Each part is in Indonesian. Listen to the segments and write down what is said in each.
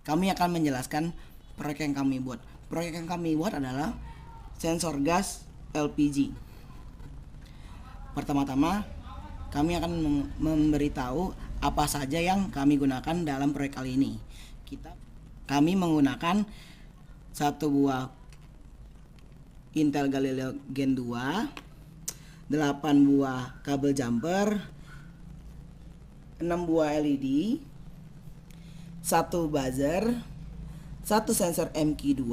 kami akan menjelaskan proyek yang kami buat. Proyek yang kami buat adalah sensor gas LPG. Pertama-tama, kami akan memberitahu apa saja yang kami gunakan dalam proyek kali ini. Kami menggunakan satu buah Intel Galileo Gen 2, 8 buah kabel jumper, 6 buah LED, 1 buzzer, 1 sensor MQ2,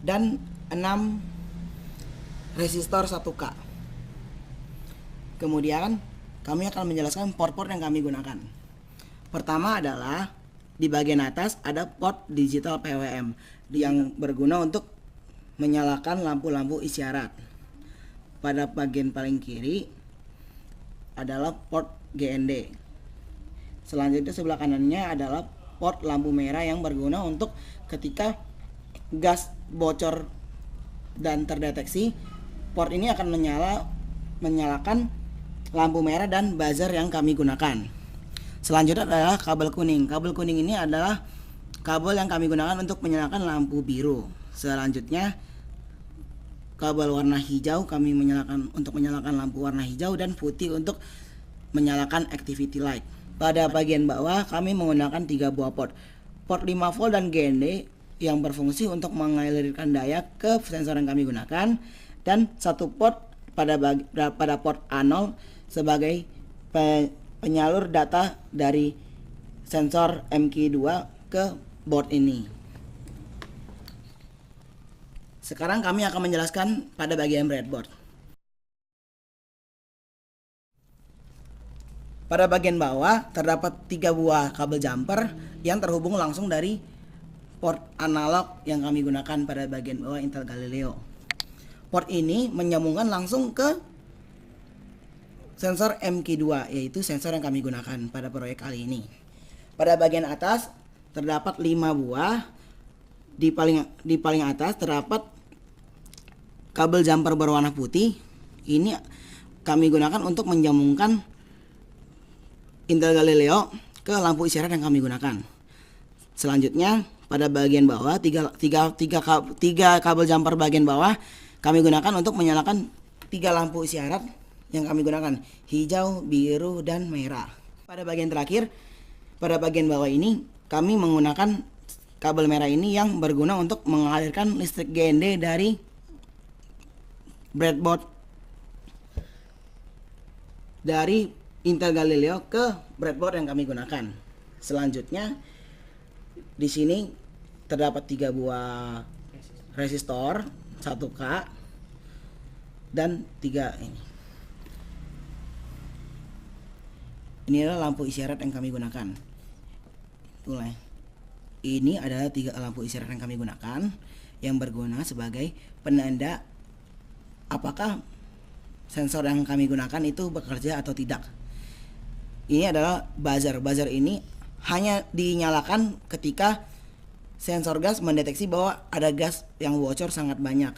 dan 6 resistor 1K. Kemudian kami akan menjelaskan port-port yang kami gunakan. Pertama adalah di bagian atas ada port digital PWM yang berguna untuk menyalakan lampu-lampu isyarat. Pada bagian paling kiri adalah port GND. Selanjutnya sebelah kanannya adalah port lampu merah yang berguna untuk ketika gas bocor dan terdeteksi, port ini akan menyalakan lampu merah dan buzzer yang kami gunakan. Selanjutnya adalah kabel kuning. Kabel kuning ini adalah kabel yang kami gunakan untuk menyalakan lampu biru. Selanjutnya kabel warna hijau kami untuk menyalakan lampu warna hijau, dan putih untuk menyalakan activity light. Pada bagian bawah kami menggunakan 3 buah port 5 volt dan GND yang berfungsi untuk mengalirkan daya ke sensor yang kami gunakan, dan 1 port pada port A0 sebagai penyalur data dari sensor MQ2 ke board ini. Sekarang kami akan menjelaskan pada bagian breadboard. Pada bagian bawah terdapat 3 buah kabel jumper yang terhubung langsung dari port analog yang kami gunakan pada bagian bawah Intel Galileo. Port ini menyambungkan langsung ke sensor MQ2, yaitu sensor yang kami gunakan pada proyek kali ini. Pada bagian atas terdapat 5 buah. Di paling atas terdapat kabel jumper berwarna putih. Ini kami gunakan untuk menyambungkan Intel Galileo ke lampu isyarat yang kami gunakan. Selanjutnya pada bagian bawah tiga kabel jumper bagian bawah kami gunakan untuk menyalakan 3 lampu isyarat yang kami gunakan, hijau, biru, dan merah. Pada bagian terakhir, pada bagian bawah ini kami menggunakan kabel merah ini yang berguna untuk mengalirkan listrik GND dari breadboard dari Intel Galileo ke breadboard yang kami gunakan. Selanjutnya di sini terdapat 3 buah resistor 1K dan 3 ini. Ini adalah lampu isyarat yang kami gunakan. Mulai. Ini adalah 3 lampu isyarat yang kami gunakan yang berguna sebagai penanda apakah sensor yang kami gunakan itu bekerja atau tidak. Ini adalah buzzer. Buzzer ini hanya dinyalakan ketika sensor gas mendeteksi bahwa ada gas yang bocor sangat banyak.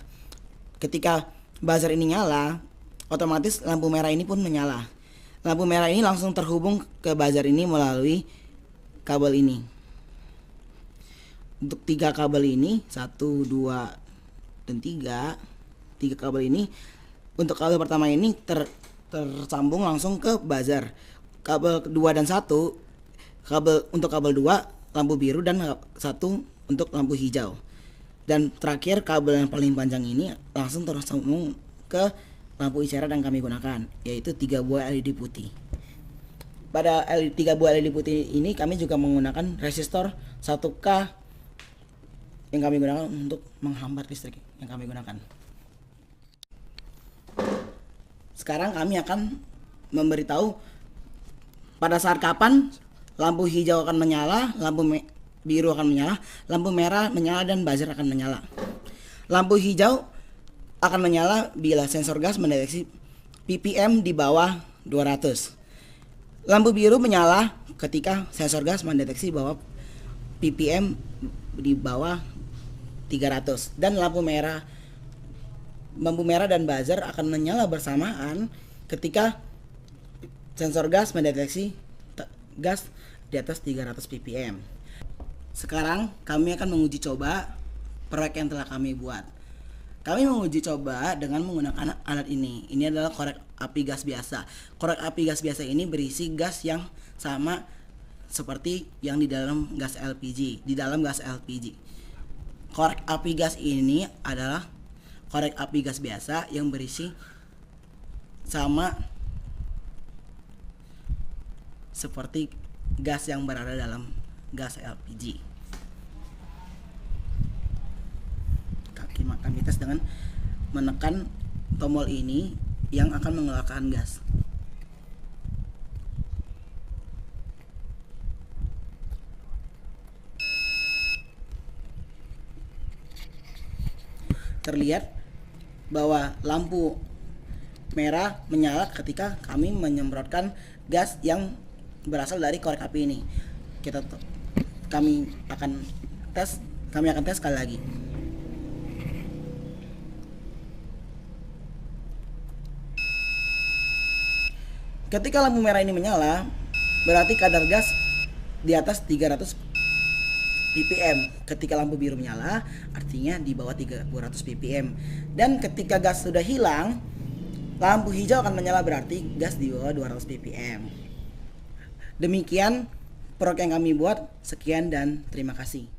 Ketika buzzer ini nyala, otomatis lampu merah ini pun menyala. Lampu merah ini langsung terhubung ke buzzer ini melalui kabel ini. Untuk 3 kabel ini, 1, 2, dan 3 kabel ini, untuk kabel pertama ini tersambung langsung ke buzzer. Kabel 2 dan 1 untuk kabel 2 lampu biru dan 1 untuk lampu hijau. Dan terakhir kabel yang paling panjang ini langsung tersambung ke lampu isyarat yang kami gunakan, yaitu 3 buah LED putih. Pada 3 buah LED putih ini kami juga menggunakan resistor 1K yang kami gunakan untuk menghambat listrik yang kami gunakan. Sekarang kami akan memberitahu pada saat kapan lampu hijau akan menyala, lampu biru akan menyala, lampu merah menyala, dan buzzer akan menyala. Lampu hijau akan menyala bila sensor gas mendeteksi ppm di bawah 200. Lampu biru menyala ketika sensor gas mendeteksi bahwa ppm di bawah 300, dan lampu merah dan buzzer akan menyala bersamaan ketika sensor gas mendeteksi gas di atas 300 ppm. Sekarang kami akan menguji coba proyek yang telah kami buat. Kami menguji coba dengan menggunakan alat ini. Ini adalah korek api gas biasa. Korek api gas biasa ini berisi gas yang sama seperti yang di dalam gas LPG. Korek api gas ini adalah korek api gas biasa yang berisi sama seperti gas yang berada dalam gas LPG. Kami tes dengan menekan tombol ini yang akan mengeluarkan gas. Terlihat bahwa lampu merah menyala ketika kami menyemprotkan gas yang berasal dari korek api ini. Kami akan tes sekali lagi. Ketika lampu merah ini menyala, berarti kadar gas di atas 300 ppm. Ketika lampu biru menyala, artinya di bawah 300 ppm. Dan ketika gas sudah hilang, lampu hijau akan menyala, berarti gas di bawah 200 ppm. Demikian proyek yang kami buat. Sekian dan terima kasih.